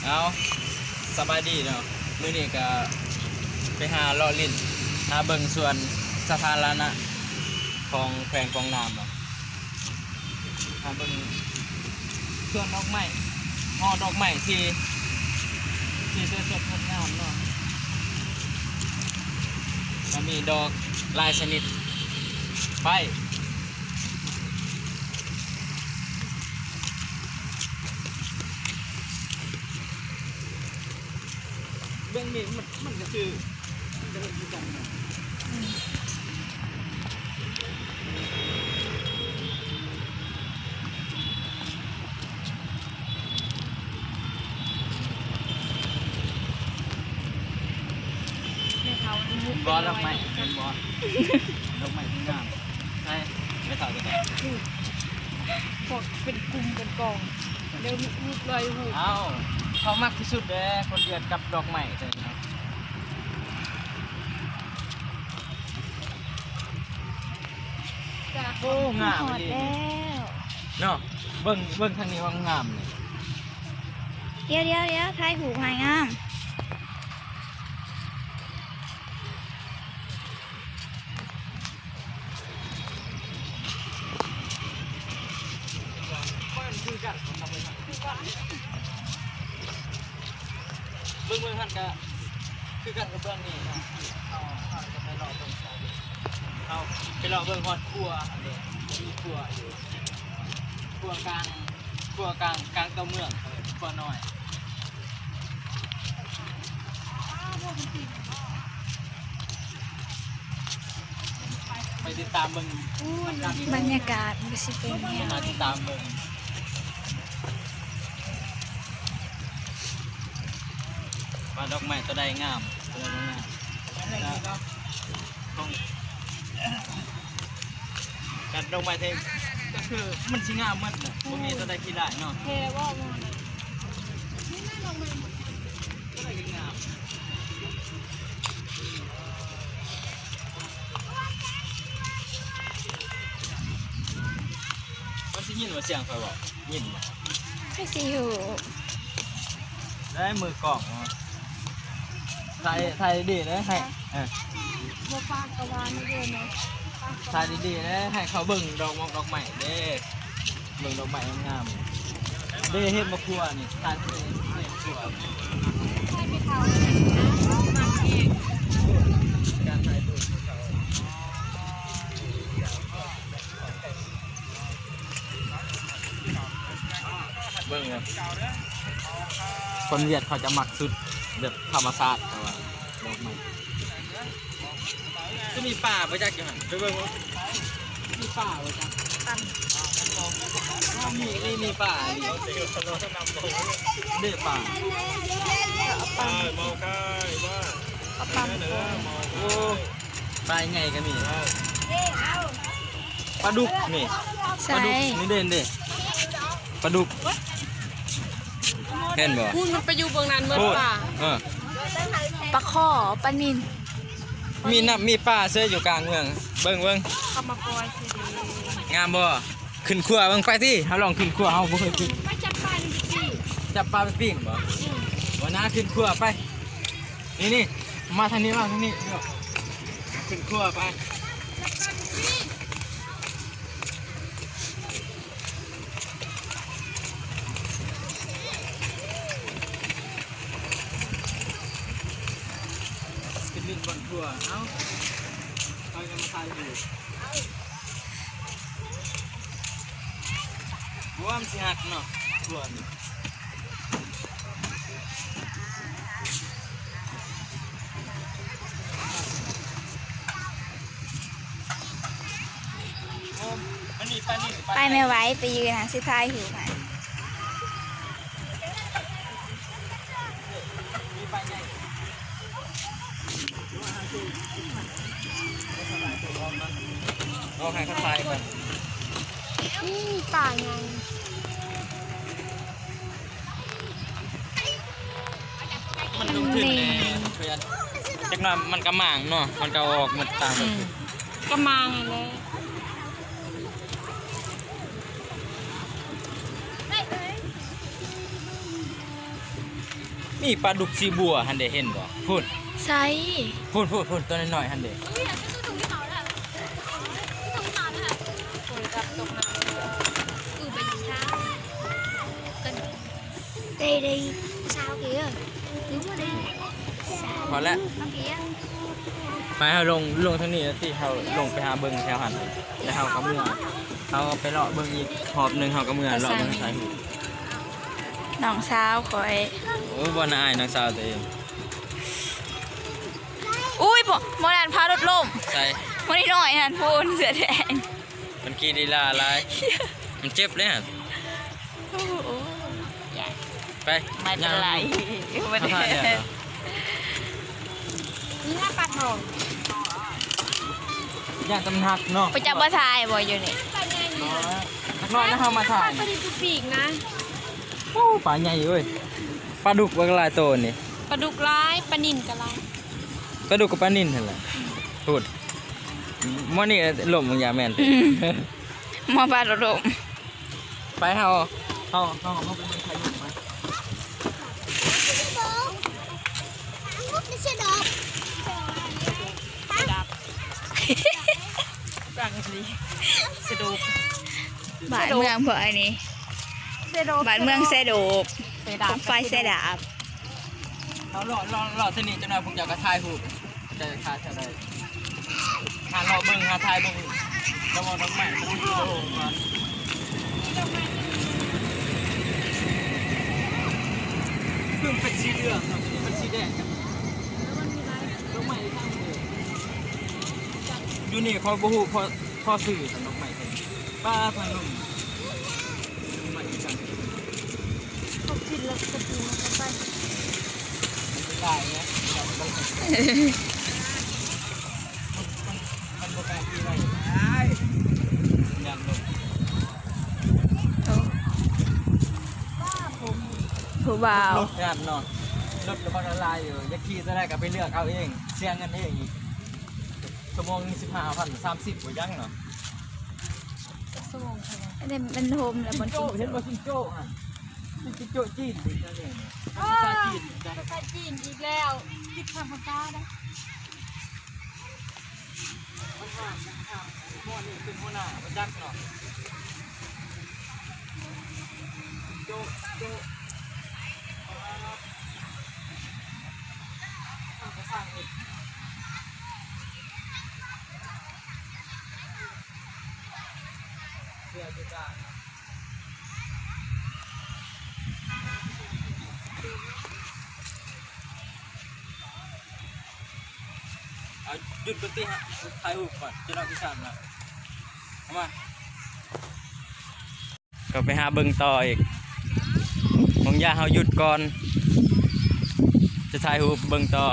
เอาสบายดีเนาะมื้อนี้ก็ไปหาเลาะลิ้นหาเบิ่งส่วนสาธารณะของแขวงกองน้ำเนาะหาเบิ่งส่วนดอกไม้ห่อดอกไม้ที่สดงดงามเนาะก็มีดอกหลายชนิดไปเบื้องนี้มันก็คือจะเป็นที่กันนะบอลดอกไม้เป็นบอลดอกไม้ที่งามใช่ไม่เท่ากันพวกเป็นกลุ่มเป็นกองเดี๋ยวรูปลอยหู เอาเขามักที่สุดเลยคนเดือดกับดอกไม้เลยนะโอ้งามดีเนาะเบิ่งทางนี้ว่างามเลย เดี๋ยวถ่ายหูถ่ายงามเบิ่งท่านก็คือกันกับเบื้องนี้นะเอาจะไปรอเบิ่งเอาไปรอเบิ่งฮอดครัวนี่มีครัวอยู่ครัวกลางเต้าเมืองครัวน้อยไปติดตามเบิ่ง บรรยากาศมันสิเป็นแนว มาติดตามเบิ่งว่าดอกไม้ตัวใดงามตัวใดงามกัดดอกไม้เทงก็คือมันสิงามหมดน่ะบ่มีตัวใดขี้ได้เนาะ เทว่ามัน ตัวใดก็งามมันสิยินว่าเสียงค่อยบอกยินบ่ ไม่สิอยู่ ได้มือกล่องเนาะถ่ายดีเลยให้บัวปากกระวานนี่ด้วยเนาะ ถ่ายดีๆเลยให้เขาเบิ่งดอกไม้เด้เบิ่งดอกไม้งามๆเด้เฮ็ดมาครัวนี่ถ่ายเฮ็ดครัว ใช่ไหมคะมาเอง การถ่ายรูปเบิ่งเลยคนเวียดเขาจะมักสุดแบบธรรมชาติแต่ว่าดอกไม้ก็มีป่าไปจากอยู่หันไปเบิ่งว่ามีป่าไปจากมีป่าดิเด็ดป่า เมาค่ายว่าเนื้อเมา โอ้ปลาไงก็มีปลาดุกนี่ป ใส่ ลาดุกนี่เด่นเด้ปลาดุกเห็นบ่ พูดมันไปอยู่เบื้องนั้นเมื่อป่า ปลาข้อปลานิล มีป่าเสื้ออยู่กลางเมืองเบิ่ง เข้ามาปล่อยสิดี งามบ่ขึ้นครัวเบิ่งไปที่เฮาลองขึ้นครัวเฮาบ่เคยขึ้น ไปจับปลาดิสิ จับปลาไปปิ้งบ่วันหน้าขึ้นครัวไปนี่มาทางนี้ขึ้นครัวไปขึ้นลิ้นบนครัวเอ้าไปกันมาทายอยู่ว่ามันสิหักเนาะครัวนี่ไปไม่ไหวไปยืนหาสิถ่ายหูค่ะ เอาให้เขาทายไป นี่มีป่าไง มันลงทุนแน่เพื่อนจักหน่อยมันก็หมางเนาะมันก็ออกหมดตาม ก็มาไงเลย เ นี่ปลาดุกสีบัวหันเดเห็นบ่พูด ใส่ พูดตัวน้อยๆหันเด คนกับตกน้ำไปเช้ากัน đây sao kìa đúng rồi đây พอแล้ว nó kìa ไปเฮาลงทางนี้แล้วที่เฮาลงไปหาเบิ่งแถวหันแล้วเฮาก็เมื่อเฮาไปเลาะเบิ่งอีกหอบหนึงเฮาก็เมื่อเลาะเบิ่งสายหู น้องสาวคอย โอ้บ่น่าอายน้องสาวตัวเอง อุ้ยโมนันพารถล่ม ใส่ วันนี้หน่อยฮันพูนเสือแดง มันกีดีลาหลายมันเจ็บเลยฮะ โอ้โห ไป ไม่เป็นไรไม่ เอา ได้ ถ่ายเนี่ยเหรอ นี่หน้าปลาทอง ย่างตำหักเนาะ ไปจับปลาทายบ่อยู่นี่ ปลาใหญ่นี่ นักน้อยนะเฮามาถ่าย ปลาดิบปีกนะ โอ้ปลาใหญ่เว้ยปลาดุกว่าหลายตัวนี่ ปลาดุกร้ายปลานิลกะร้าย ปลาดุกกับปลานิ่นหั่นแหละพูดมื้อนี้ลมบางอย่างแม่นติ มอปลารถล่ม ไปเฮาไปเมืองไทยอยู่มา ดับกลางสีสะดุก บ้านเมืองเพื่ออันนี้ เซโด บ้านเมืองเซโดบ เซดา ผมไฟเซดาบ เอารอสนิทจังหน่อยผมอยากกระทายหูจะทายเท่าใดหารอเบิ่งหาทายเบิ่งแล้วมองน้องใหม่ต้องโตมาเพิ่งเป็นสีเหลืองครับเป็นสีแดงครับน้องใหม่ตั้งเลยอยู่นี่เขาบ่ฮู้พอสื่อสำน้องใหม่เพิ่นป้าพันลุ่มใหม่จัง เขากินแล้วกระดูกมันไป ได้นะมันบ่กล้าที่ไรได้ยังลง ผู้บ่าว รถงานเนาะรถกระบะละลายอยู่อยากขี่จะได้ก็ไปเลือกเอาเองเสียเงินเองอีกชั่วโมงนึง15,000 30บ่ยังเนาะ สมองใช่ไหม อันนี้มันโฮมแล้วมัน โจ้เห็นบ่ซิงโจ้ฮะซิงโจ้จีนดิจังเลยภาษาจีนจัง ภาษาจีนอีกแล้วคิดคำภาษาได้ มันห่างม่อนี่เป็นหัวหน้าบ่จักเนาะโจ้ก็สร้างอีกเพื่อจะได้เอาหยุดดนตรีฮะถ่ายรูปก่อนจะรอที่สามนะเอามาก็ไปหาเบิ่งต่ออีกมองยาเฮาหยุดก่อน จะถ่ายรูปเบิ่งต่อ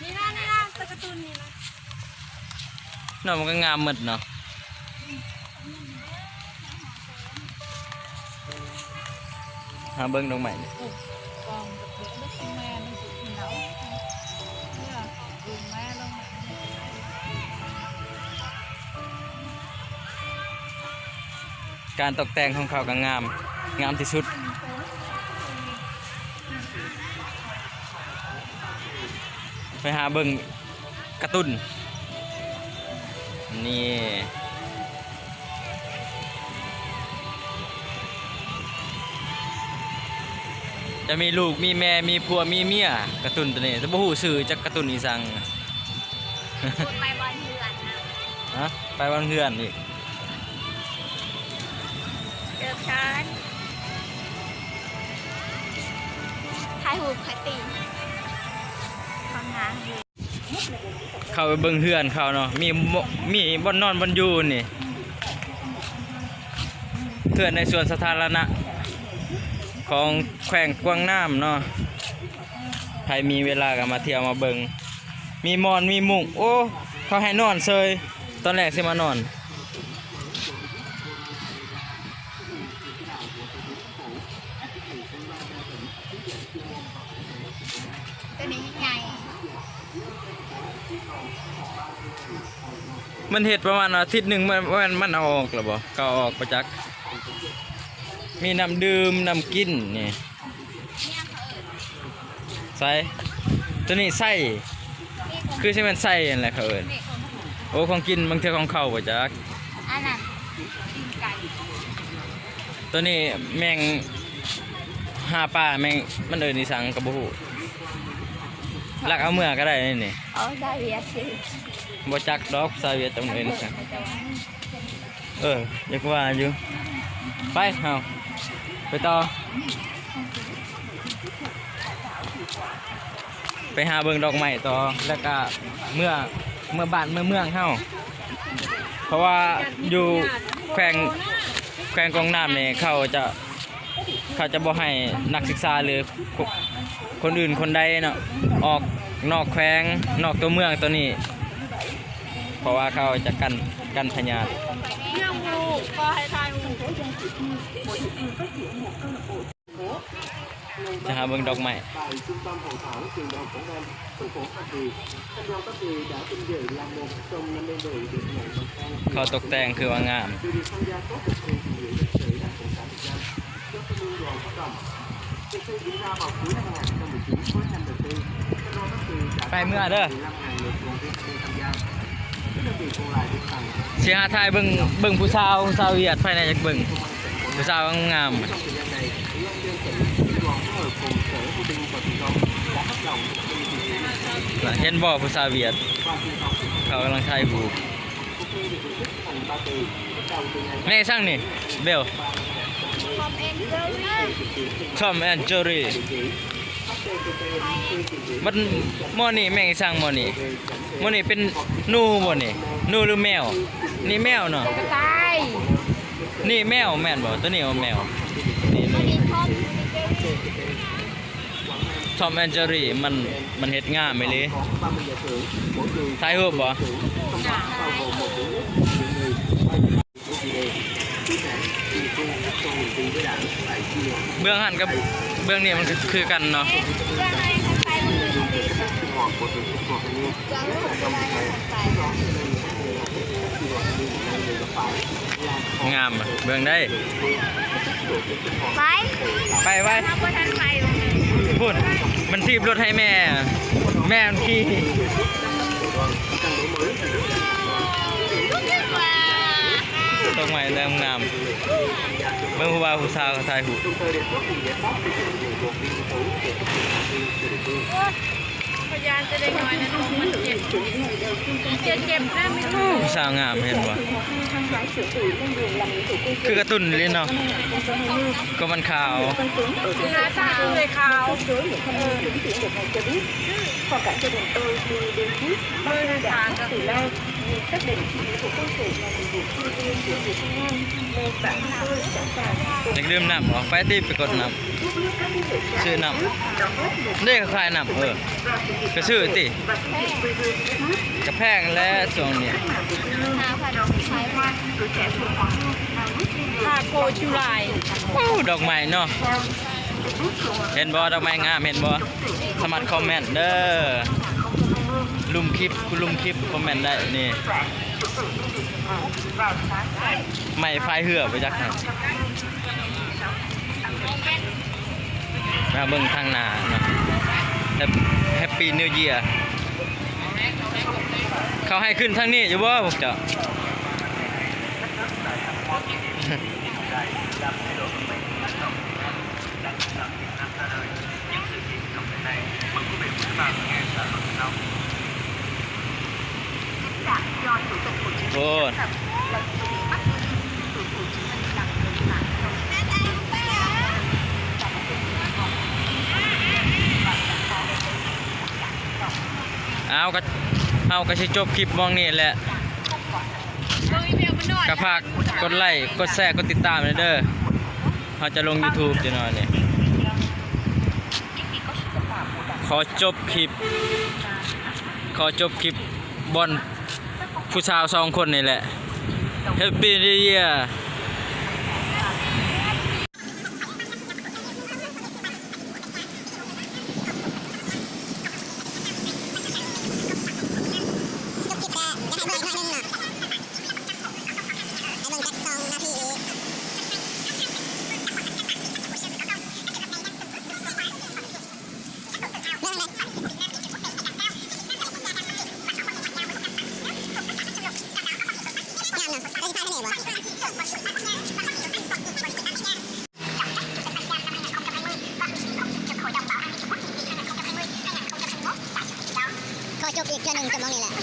นี่นะตะกระตุนนี่นะ เนาะมันก็งามหมดเนาะหาเบิ่งดอกไม้นี่ กองกับเพื่อนได้ทำงานมันอยู่ที่ไหนเนี่ยดูแม่ลง การตกแต่งของเขาก็งามที่สุดไปหาเบิ่งการ์ตูนนี่จะมีลูกมีแม่มีผัวมีเมียการ์ตูนตัวนี้จะบ่ฮู้ชื่อจักการ์ตูนอีสัง ไปบอลเหือนนะ ฮะไปบ้านเพื่อนอีก เดือบชั้นถ่ายหูปคตีข้างหน้า เข้าไปเบิ่งเพื่อนเขาเนาะมีบ่อนนอนบ่อนอยู่นี่เพื่อนในสวนสาธารณะของแขวงกวางน้ำเนาะใครมีเวลาก็มาเที่ยวมาเบิ่งมีมอนมีมุ้งโอ้เขาให้นอนเซยตอนแรกสิมานอน ตัวนี้ใหญ่ มันเห็ดประมาณอาทิตย์หนึ่งมันเอาออกหรือบ่ก็เอาออกประจักมีน้ำดื่มน้ำกินนี่ใส่ตัวนี้ใส่คือใช่มันใส่อะไรเขาเอิญโอ้ของกินบางเทื่อของเข้าประจัก อันนั้นกินไก่ ตัวนี้แมงหาปลาแมงมันเอิญนิสังกระบุลักเอาเมื่อก็ได้นี่ อ๋อได้เวียดสิ บ่จักดอกซาเวียตรงเอิญนิสังอยากว่าอยู่ไปเฮาไปต่อไปหาเบิ่งดอกไม้ต่อแล้วก็เมื่อบ้านเมืองเฮาเพราะว่าอยู่แขวงกองน้ำนี่เขาจะบ่ให้นักศึกษาหรือคนอื่นคนใดเนาะออกนอกแขวงนอกตัวเมืองตัวนี้เพราะว่าเขาจะกันพยาธิ เรื่องงูก็ให้ทายงู จะหาเบิ่งดอกไม้เขาตกแต่งคือว่างามไปเมื่อเด้อเสียหาทายเบิ่งผู้สาวเวียดภายในจากเบิ่งผู้สาวงามเห็นบ่ผู้สาวเวียดเขากำลังถ่ายรูปแม่ช่างนี่เบล คอมเอนเจอรี่ Tom and Jerry มันหม้อนี่แม่งช่างหม้อนี่เป็นหนูบ่นี่หนูหรือแมวนี่แมวเนาะ กระต่าย นี่แมวแม่นบ่ตัวนี้ว่าแมวนี่ อันนี้คอม Tom and Jerry มันเฮ็ดงามไหมเลยถ่ายรูปบ่เบื้องหันกับเบื้องนี้มันคือกันเนาะ เรื่องอะไรของไปมือเรื่องอะไรของไป งามอะเบื้องได้ ไป ไป ทำบนทันไปตรงนี้ พูดมันทีบรถให้แม่มันขี่ ว้า ตรงใหม่แรงงามเบื้องผู้บ่าวผู้สาวถ่ายหู พยานจะได้น้อยนะน้องมันเจ็บนะไม่รู้ ผู้สาวงามเห็นบ่คือกระตุ้นเลยเนาะก็มันขาว หน้าตาเลยขาวเบอร์ทางกับ อยากดื่มน้ำเหรอไปที่ไปกดน้ำซื้อน้ำได้ก็ขายน้ำก็ซื้อติกระแพงและส่วนนี้ 5,000ใช้ว่า ทาโกจุไล ว้าวดอกไม้เนาะเห็นบ่ดอกไม้งามเห็นบ่สมัครคอมเมนต์เด้อลุมคลิปคุณลุมคลิปคอมเมนต์ได้นี่ไม่ไฟเหือไปจักไหนมาเบิ่งทางหน้าเนาะแฮปปี้นิวเยียร์เขาให้ขึ้นทางนี้อยู่บ่พวกเจ้าโอ้เอาก็สิจบคลิปมองนี่แหละกระพากกดไลค์กดแชร์กดติดตามเลยเด้อเราจะลง YouTube จะหน่อยนี่ขอจบคลิปบอลผู้สาว2 คนนี่แหละ Happy New Year Hãy subscribe cho kênh Ghiền Mì Gõ để không bỏ lỡ วะขอจบอีกเทื่อหนึ่งจะมองนี่แหละ